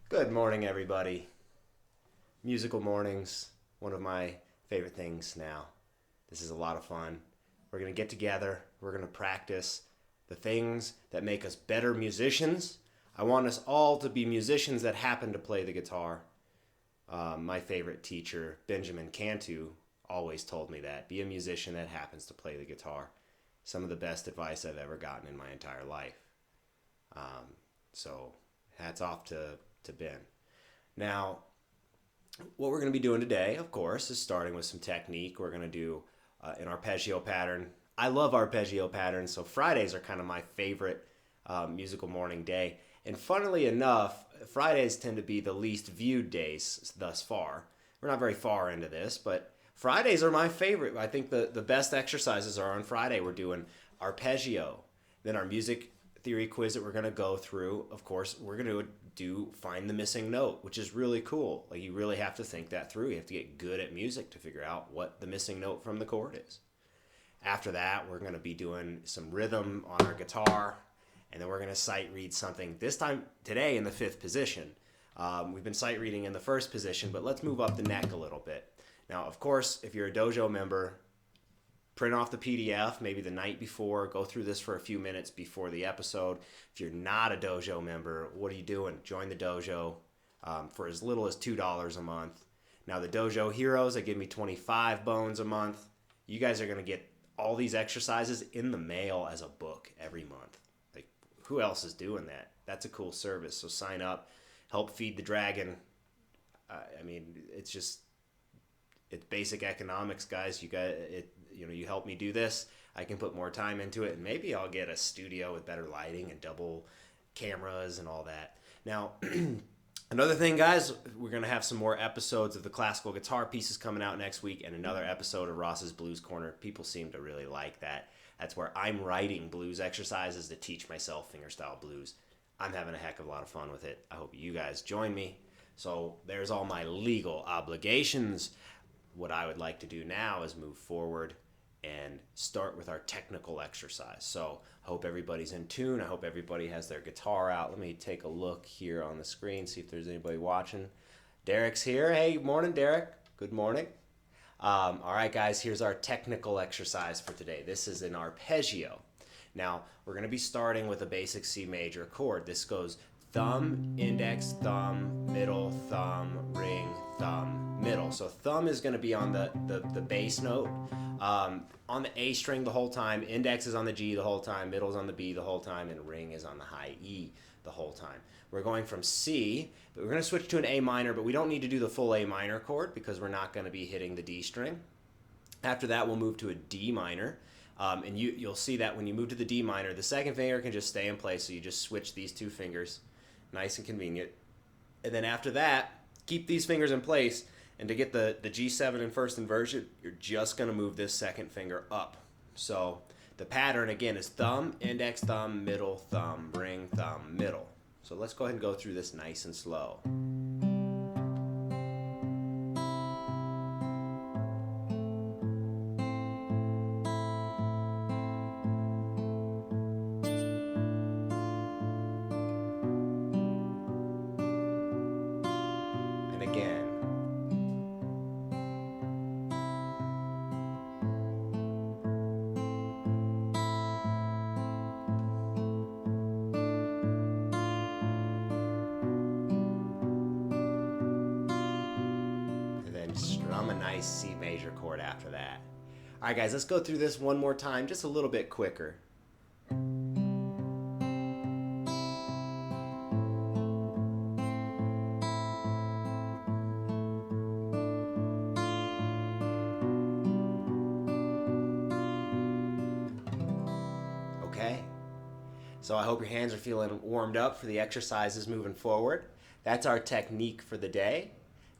Good morning, everybody. Musical mornings, one of my favorite things now. This is a lot of fun. We're going to get together, we're going to practice the things that make us better musicians. I want us all to be musicians that happen to play the guitar. My favorite teacher, Benjamin Cantu, always told me that. Be a musician that happens to play the guitar. Some of the best advice I've ever gotten in my entire life. So, hats off to Ben. Now, what we're going to be doing today, of course, is starting with some technique. We're going to do an arpeggio pattern. I love arpeggio patterns, so Fridays are kind of my favorite musical morning day. And funnily enough, Fridays tend to be the least viewed days thus far. We're not very far into this, but Fridays are my favorite. I think the best exercises are on Friday. We're doing arpeggio. Then our music theory quiz that we're going to go through, of course, we're going to do find the missing note, which is really cool. Like, you really have to think that through. You have to get good at music to figure out what the missing note from the chord is. After that, we're going to be doing some rhythm on our guitar, and then we're going to sight read something, this time today in the fifth position. We've been sight reading in the first position, but let's move up the neck a little bit. Now, of course, if you're a dojo member, print off the PDF maybe the night before. Go through this for a few minutes before the episode. If you're not a dojo member, what are you doing? Join the dojo for as little as $2 a month. Now, the dojo heroes, they give me 25 bones a month. You guys are going to get all these exercises in the mail as a book every month. Like, who else is doing that? That's a cool service. So sign up, help feed the dragon. It's basic economics, guys. You help me do this, I can put more time into it, and maybe I'll get a studio with better lighting and double cameras and all that. Now, another thing, guys, we're going to have some more episodes of the classical guitar pieces coming out next week, and another episode of Ross's Blues Corner. People seem to really like that. That's where I'm writing blues exercises to teach myself fingerstyle blues. I'm having a heck of a lot of fun with it. I hope you guys join me. So there's all my legal obligations. What I would like to do now is move forward and start with our technical exercise. So I hope everybody's in tune. I hope everybody has their guitar out. Let me take a look here on the screen, see if there's anybody watching. Derek's here. Hey, morning, Derek. Good morning. All right, guys, here's our technical exercise for today. This is an arpeggio. Now, we're going to be starting with a basic C major chord. This goes thumb, index, thumb, middle, thumb, ring, thumb, middle. So thumb is going to be on the bass note, on the A string the whole time, index is on the G the whole time, middle is on the B the whole time, and ring is on the high E the whole time. We're going from C, but we're going to switch to an A minor, but we don't need to do the full A minor chord because we're not going to be hitting the D string. After that, we'll move to a D minor. And you'll see that when you move to the D minor, the second finger can just stay in place, so you just switch these two fingers. Nice and convenient. And then after that, keep these fingers in place, and to get the G7 in first inversion, you're just going to move this second finger up. So the pattern, again, is thumb, index, thumb, middle, thumb, ring, thumb, middle. So let's go ahead and go through this nice and slow. And again. Strum a nice C major chord after that. All right, guys, let's go through this one more time, just a little bit quicker. Okay? So I hope your hands are feeling warmed up for the exercises moving forward. That's our technique for the day.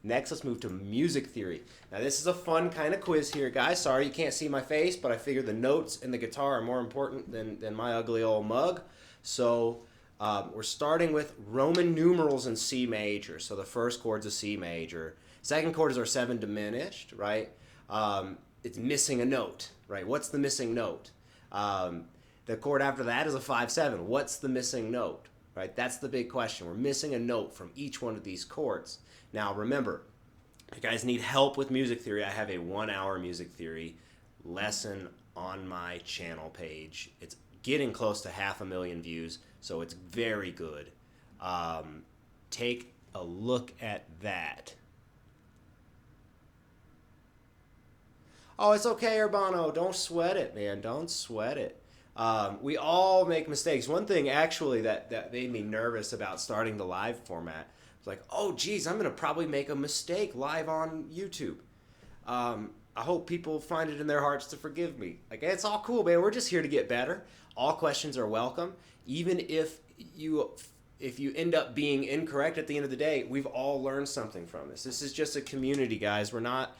Next, let's move to music theory. Now, this is a fun kind of quiz here, guys. Sorry you can't see my face, but I figure the notes and the guitar are more important than my ugly old mug. So we're starting with Roman numerals in C major. So the first chord's a C major. Second chord is our 7 diminished, right? It's missing a note, right? What's the missing note? The chord after that is a 5-7. What's the missing note? right? That's the big question. We're missing a note from each one of these chords. Now, remember, if you guys need help with music theory, I have a 1-hour music theory lesson on my channel page. It's getting close to 500,000 views, so it's very good. Take a look at that. Oh, it's okay, Urbano. Don't sweat it, man. Don't sweat it. We all make mistakes. One thing, actually, that made me nervous about starting the live format was like, oh, geez, I'm going to probably make a mistake live on YouTube. I hope people find it in their hearts to forgive me. Like, it's all cool, man. We're just here to get better. All questions are welcome. Even if you end up being incorrect at the end of the day, we've all learned something from this. This is just a community, guys. We're not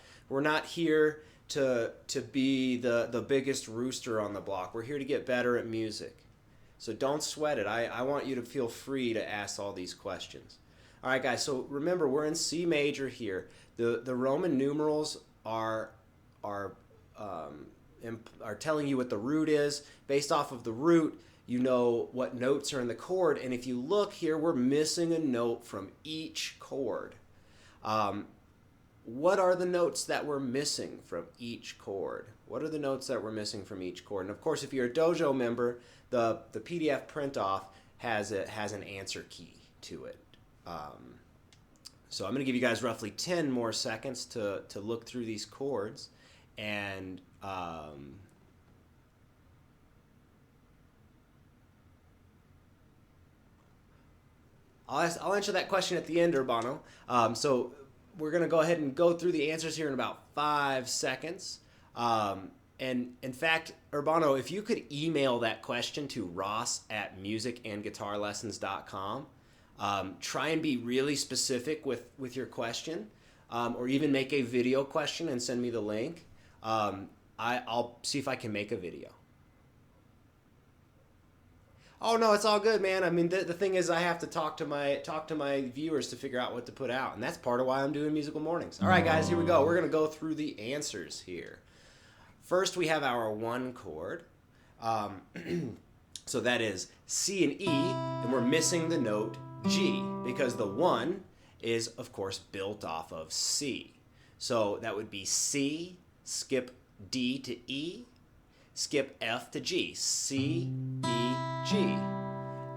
here to be the biggest rooster on the block. We're here to get better at music. So don't sweat it. I want you to feel free to ask all these questions. All right, guys, so remember, we're in C major here. The Roman numerals are telling you what the root is. Based off of the root, you know what notes are in the chord. And if you look here, we're missing a note from each chord. What are the notes that we're missing from each chord? What are the notes that we're missing from each chord? And of course, if you're a dojo member, the PDF print off has an answer key to it. So I'm going to give you guys roughly 10 more seconds to look through these chords, and I'll answer that question at the end, Urbano. So we're going to go ahead and go through the answers here in about 5 seconds. And in fact, Urbano, if you could email that question to ross@musicandguitarlessons.com, try and be really specific with your question, or even make a video question and send me the link. I'll see if I can make a video. Oh no, it's all good, man. I mean, the thing is, I have to talk to my viewers to figure out what to put out, and that's part of why I'm doing Musical Mornings. All right, guys, here we go. We're gonna go through the answers here. First, we have our 1 chord. So that is C and E, and we're missing the note G because the 1 is, of course, built off of C. So that would be C, skip D to E, skip F to G. C, E, G.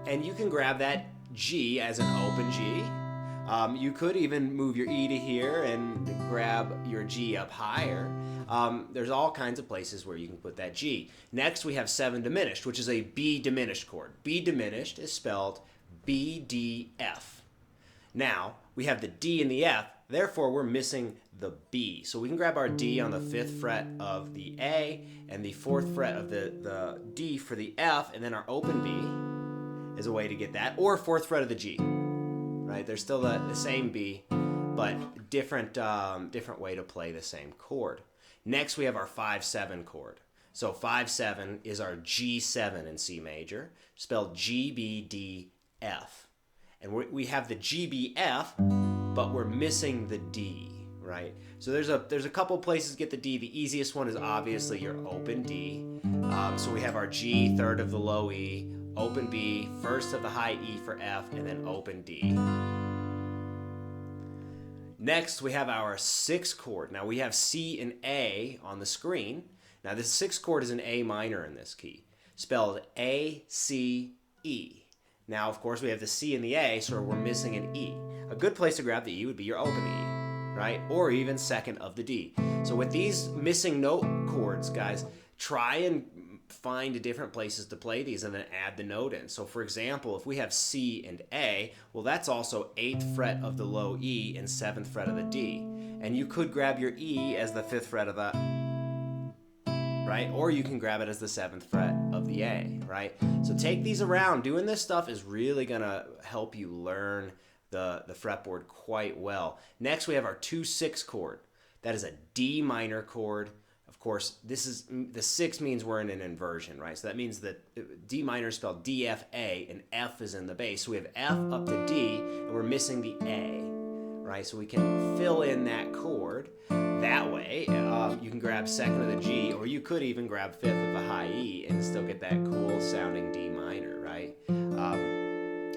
And you can grab that G as an open G. You could even move your E to here and grab your G up higher. There's all kinds of places where you can put that G. Next, we have 7 diminished, which is a B diminished chord. B diminished is spelled B-D-F. Now, we have the D and the F, therefore we're missing the B. So we can grab our D on the 5th fret of the A and the 4th fret of the D for the F, and then our open B is a way to get that, or 4th fret of the G. Right? They're still the same B, but different way to play the same chord. Next, we have our 5-7 chord. So 5-7 is our G7 in C major, spelled G-B-D-F. And we have the G-B-F, but we're missing the D, right? So there's a couple places to get the D. The easiest one is obviously your open D. So we have our G, 3rd of the low E, open B, 1st of the high E for F, and then open D. Next, we have our 6th chord. Now, we have C and A on the screen. Now, this 6th chord is an A minor in this key, spelled A-C-E. Now, of course, we have the C and the A, so we're missing an E. A good place to grab the E would be your open E, right? Or even 2nd of the D. So with these missing note chords, guys, try and find different places to play these and then add the note in. So for example, if we have C and A, well, that's also 8th fret of the low E and 7th fret of the D. And you could grab your E as the 5th fret of the, right? Or you can grab it as the 7th fret of the A, right? So take these around. Doing this stuff is really gonna help you learn the fretboard quite well. Next, we have our 2-6 chord. That is a D minor chord. Of course, this is the 6 means we're in an inversion, right? So that means that D minor is spelled D-F-A, and F is in the bass. So we have F up to D, and we're missing the A, right? So we can fill in that chord that way. You can grab 2nd of the G, or you could even grab 5th of the high E and still get that cool sounding D minor, right?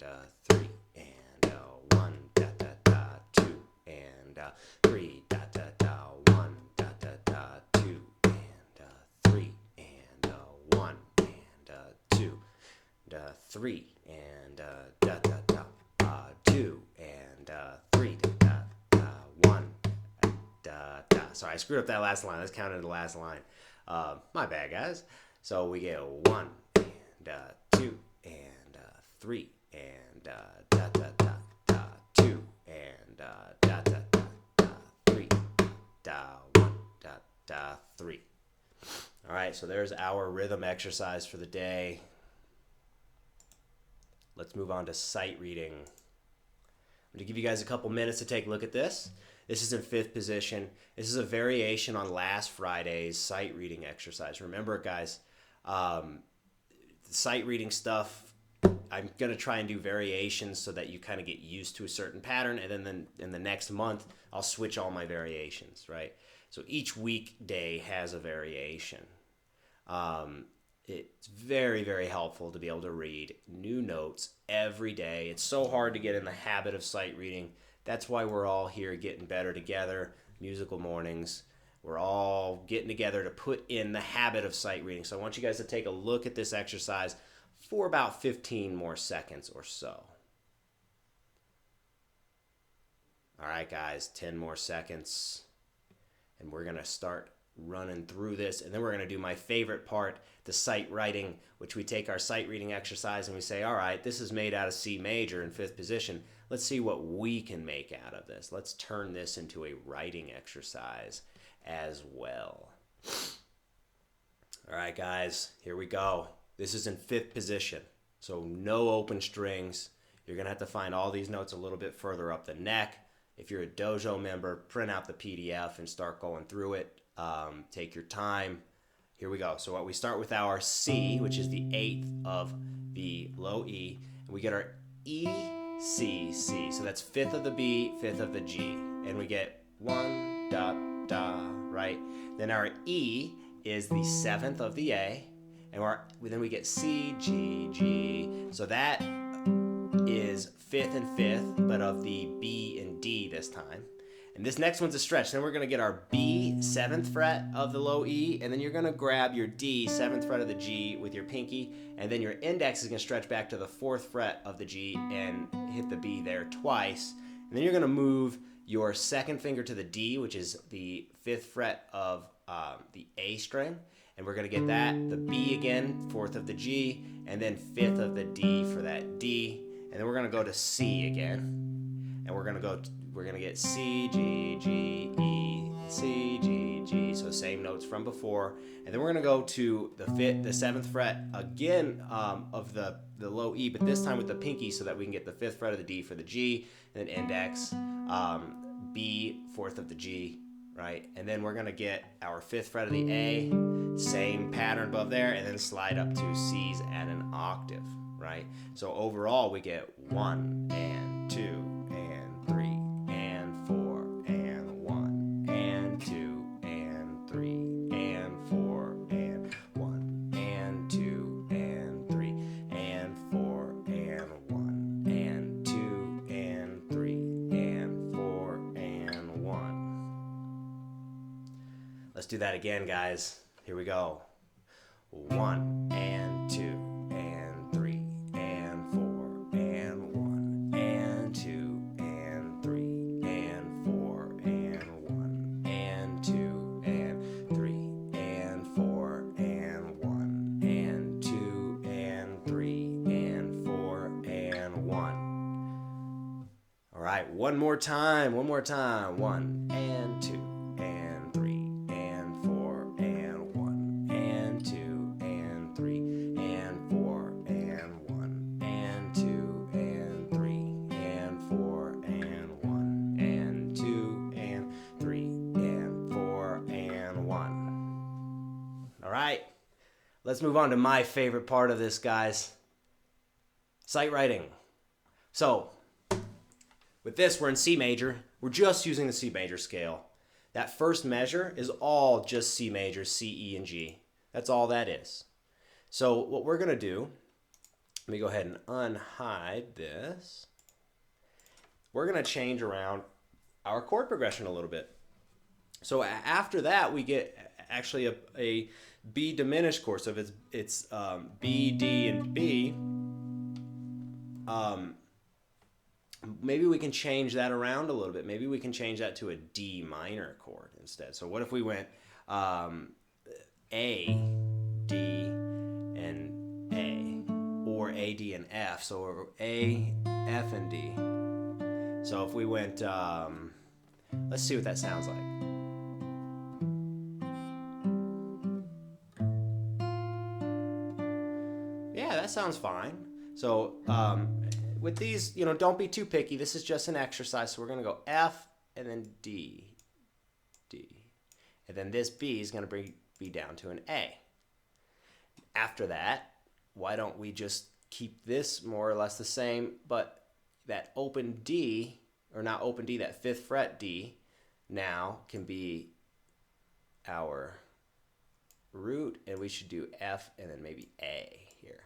3 and 1 da da da 2 and 3 da da da 1 da da da 2 and 3 and 1 and 2 da 3 and da da da 2 and 3 da da 1 da da. Sorry, I screwed up that last line. Let's count in the last line. My bad, guys. So we get 1 and 2 and 3 and da da da da 2 and da da da da 3 da 1 da da 3. All right, so there's our rhythm exercise for the day. Let's move on to sight reading. I'm going to give you guys a couple minutes to take a look at this. This is in 5th position. This is a variation on last Friday's sight reading exercise. Remember, guys, sight reading stuff, I'm going to try and do variations so that you kind of get used to a certain pattern, and then in the next month, I'll switch all my variations, right? So each weekday has a variation. It's very, very helpful to be able to read new notes every day. It's so hard to get in the habit of sight reading. That's why we're all here getting better together, Musical Mornings. We're all getting together to put in the habit of sight reading. So I want you guys to take a look at this exercise for about 15 more seconds or so. All right, guys, 10 more seconds. And we're going to start running through this, and then we're going to do my favorite part, the sight writing, which we take our sight reading exercise and we say, all right, this is made out of C major in 5th position. Let's see what we can make out of this. Let's turn this into a writing exercise as well. All right, guys, here we go. This is in 5th position, so no open strings. You're going to have to find all these notes a little bit further up the neck. If you're a dojo member, print out the PDF and start going through it. Take your time. Here we go. So we start with our C, which is the 8th of the low E. And we get our E, C, C. So that's 5th of the B, 5th of the G. And we get 1, da, da, right? Then our E is the 7th of the A. And then we get C, G, G. So that is 5th and 5th, but of the B and D this time. And this next one's a stretch. Then we're going to get our B, 7th fret of the low E, and then you're going to grab your D, 7th fret of the G with your pinky, and then your index is going to stretch back to the 4th fret of the G and hit the B there twice. And then you're going to move your 2nd finger to the D, which is the 5th fret of the A string, and we're going to get that, the B again, 4th of the G, and then 5th of the D for that D, and then we're going to go to C again, and we're going to get C, G, G, E, C, G, G. So same notes from before. And then we're going to go to the 7th fret again of the low E, but this time with the pinky so that we can get the 5th fret of the D for the G, and then index, B, 4th of the G, right? And then we're going to get our 5th fret of the A, same pattern above there, and then slide up to C's at an octave, right? So overall we get 1 and 2 and 3. Let's do that again, guys. Here we go. 1 and 2 and 3 and 4 and 1 and 2 and 3 and 4 and 1 and 2 and 3 and 4 and 1 and 2 and 3 and 4 and 1. All right, one more time. 1 and 2. Let's move on to my favorite part of this, guys. Sight writing. So, with this, we're in C major. We're just using the C major scale. That first measure is all just C major, C, E, and G. That's all that is. So what we're going to do, Let me go ahead and unhide this. We're going to change around our chord progression a little bit. So after that, we get actually a B diminished chord. So if it's B, D, and B, maybe we can change that around a little bit. Maybe we can change that to a D minor chord instead. So what if we went A, D, and A, or A, D, and F? So A, F, and D. So if we went, let's see what that sounds like. Yeah, that sounds fine. So with these, you know, don't be too picky. This is just an exercise. So we're going to go F and then D, D. And then this B is going to bring B down to an A. After that, why don't we just keep this more or less the same, but that open D, or not open D, that 5th fret D, now can be our root, and we should do F and then maybe A here,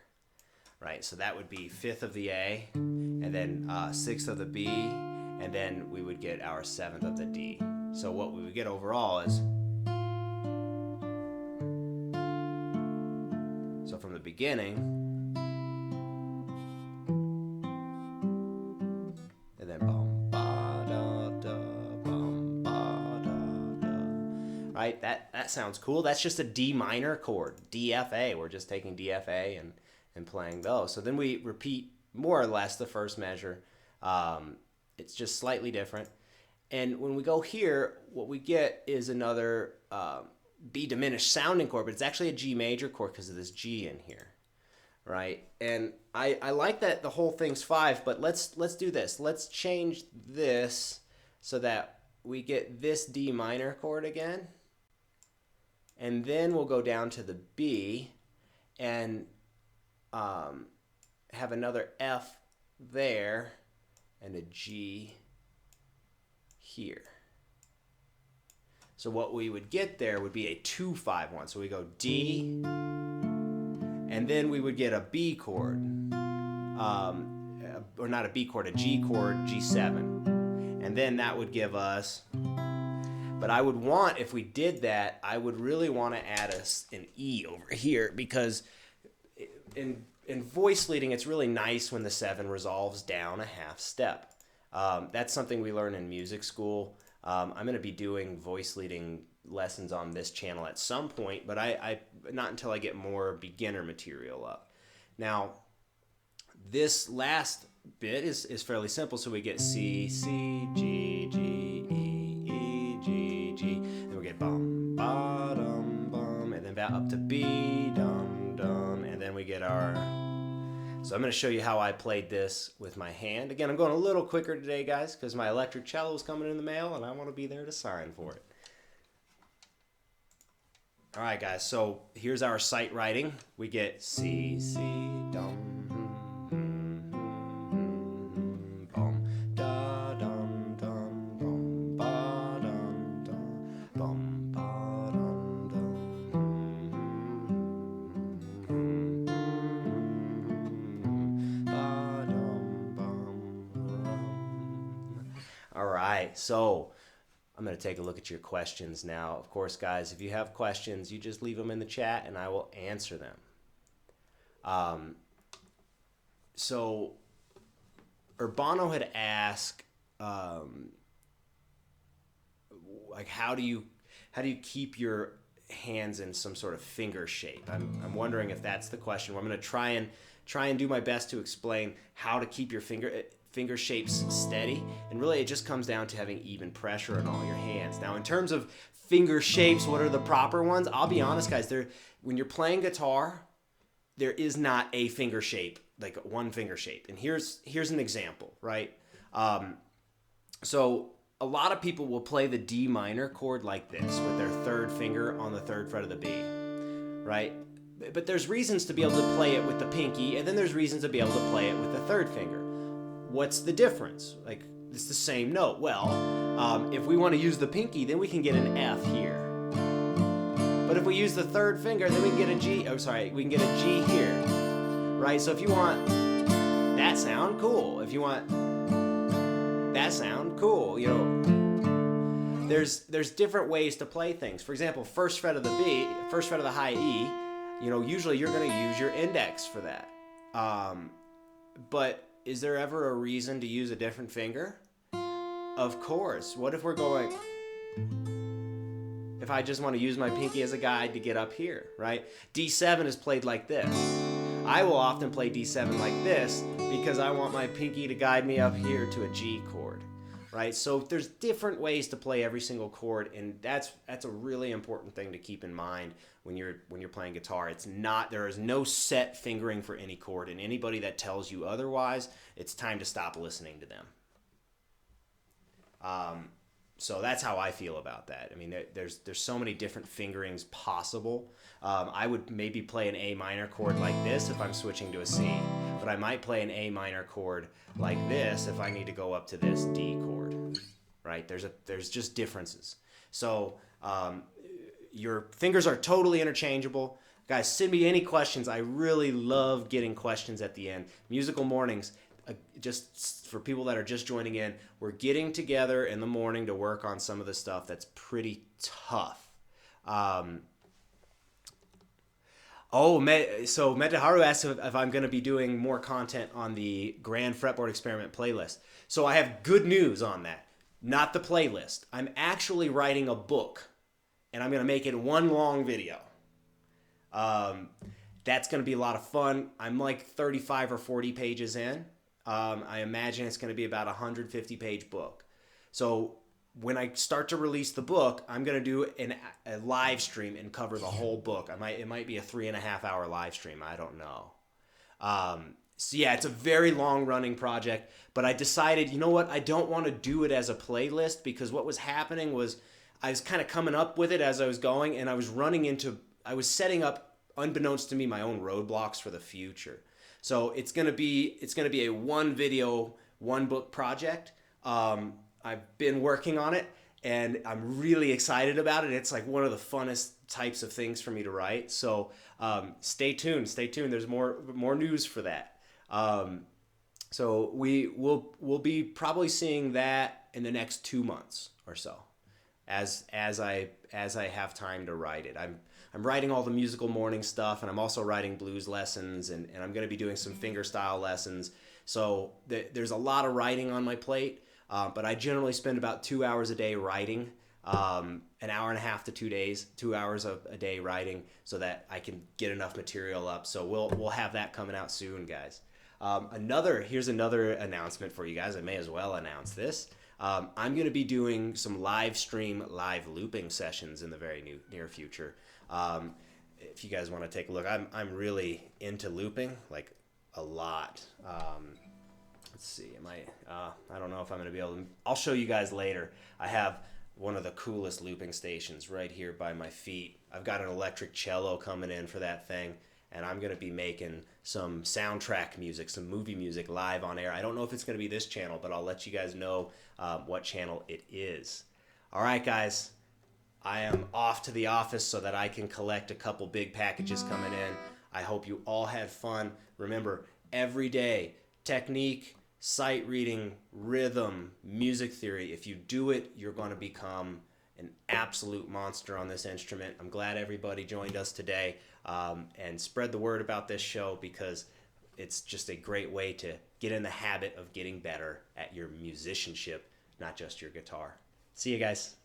right? So that would be 5th of the A, and then 6th of the B, and then we would get our 7th of the D. So what we would get overall is, so from the beginning, and then bum ba da da bum ba da da. Right? That sounds cool. That's just a D minor chord, D F A. We're just taking D F A and playing those. So then we repeat more or less the first measure. It's just slightly different. And when we go here, what we get is another B diminished sounding chord, but it's actually a G major chord because of this G in here. Right? And I like that the whole thing's 5, but let's do this. Let's change this so that we get this D minor chord again. And then we'll go down to the B and have another F there and a G here. So what we would get there would be a 2-5-1. So we go D, and then we would get a B chord, or not a B chord, a G chord, G7. And then that would give us, but I would want, if we did that, I would really want to add an E over here, because in voice leading, it's really nice when the 7 resolves down a half step. That's something we learn in music school. I'm going to be doing voice leading lessons on this channel at some point, but I not until I get more beginner material up. Now, this last bit is fairly simple, so we get C, C, G, G, E, E, G, G, then we get bum, ba, dum, bum, and then back up to B, dum, dum, and then we get our... So I'm going to show you how I played this with my hand. Again, I'm going a little quicker today, guys, because my electric cello is coming in the mail, and I want to be there to sign for it. All right, guys, so here's our sight writing. We get C, C, dum, bum, da, dum, dum, bum, ba, dum, dum, bum, ba, dum, dum, ba, dum, bum. All right, so I'm going to take a look at your questions now. Of course, guys, if you have questions, you just leave them in the chat and I will answer them. So Urbano had asked, like, how do you keep your hands in some sort of finger shape? I'm wondering if that's the question. I'm going to try and do my best to explain how to keep your finger shapes steady, and really it just comes down to having even pressure on all your hands. Now, in terms of finger shapes, what are the proper ones? I'll be honest, guys, when you're playing guitar, there is not a finger shape, like one finger shape. And here's an example, right? So a lot of people will play the D minor chord like this with their 3rd finger on the 3rd fret of the B, right? But there's reasons to be able to play it with the pinky, and then there's reasons to be able to play it with the 3rd finger. What's the difference? Like, it's the same note. Well, if we want to use the pinky, then we can get an F here. But if we use the 3rd finger, then we can get a G. Oh, sorry, we can get a G here, right? So if you want that sound, cool. If you want that sound, cool. You know, there's different ways to play things. For example, first fret of the B, first fret of the high E, you know, usually you're going to use your index for that. But is there ever a reason to use a different finger? Of course. What if we're going, if I just want to use my pinky as a guide to get up here, right? D7 is played like this. I will often play D7 like this because I want my pinky to guide me up here to a G chord, right? So there's different ways to play every single chord, and that's a really important thing to keep in mind when you're playing guitar. It's not, there is no set fingering for any chord, and anybody that tells you otherwise, it's time to stop listening to them. So that's how I feel about that. I mean, there's so many different fingerings possible. I would maybe play an A minor chord like this if I'm switching to a C, but I might play an A minor chord like this if I need to go up to this D chord, right? There's just differences. So your fingers are totally interchangeable. Guys, send me any questions. I really love getting questions at the end. Musical Mornings, just for people that are just joining in, we're getting together in the morning to work on some of the stuff that's pretty tough. So Metaharu asked if I'm going to be doing more content on the Grand Fretboard Experiment playlist. So I have good news on that. Not the playlist. I'm actually writing a book, and I'm going to make it one long video. That's going to be a lot of fun. I'm like 35 or 40 pages in. I imagine it's going to be about a 150-page book. So when I start to release the book, I'm going to do a live stream and cover the whole book. It might be a 3.5-hour live stream. I don't know. So yeah, it's a very long-running project, but I decided, you know what? I don't want to do it as a playlist, because what was happening was I was kind of coming up with it as I was going, and I was setting up, unbeknownst to me, my own roadblocks for the future. So it's gonna be a one video, one book project. I've been working on it, and I'm really excited about it. It's like one of the funnest types of things for me to write. So stay tuned. There's more news for that. So we'll be probably seeing that in the next 2 months or so, as I have time to write it. I'm writing all the Musical Morning stuff, and I'm also writing blues lessons, and I'm going to be doing some fingerstyle lessons. So there's a lot of writing on my plate, but I generally spend about 2 hours a day writing, an hour and a half to 2 hours a day writing, so that I can get enough material up. So we'll have that coming out soon, guys. Here's another announcement for you guys. I may as well announce this. I'm going to be doing some live looping sessions in the very near future. If you guys want to take a look, I'm really into looping, like a lot. Let's see, I don't know if I'm going to be able to, I'll show you guys later. I have one of the coolest looping stations right here by my feet. I've got an electric cello coming in for that thing, and I'm going to be making some soundtrack music, some movie music live on air. I don't know if it's going to be this channel, but I'll let you guys know what channel it is. All right, guys. I am off to the office so that I can collect a couple big packages coming in. I hope you all had fun. Remember, every day, technique, sight reading, rhythm, music theory. If you do it, you're going to become an absolute monster on this instrument. I'm glad everybody joined us today, and spread the word about this show, because it's just a great way to get in the habit of getting better at your musicianship, not just your guitar. See you guys.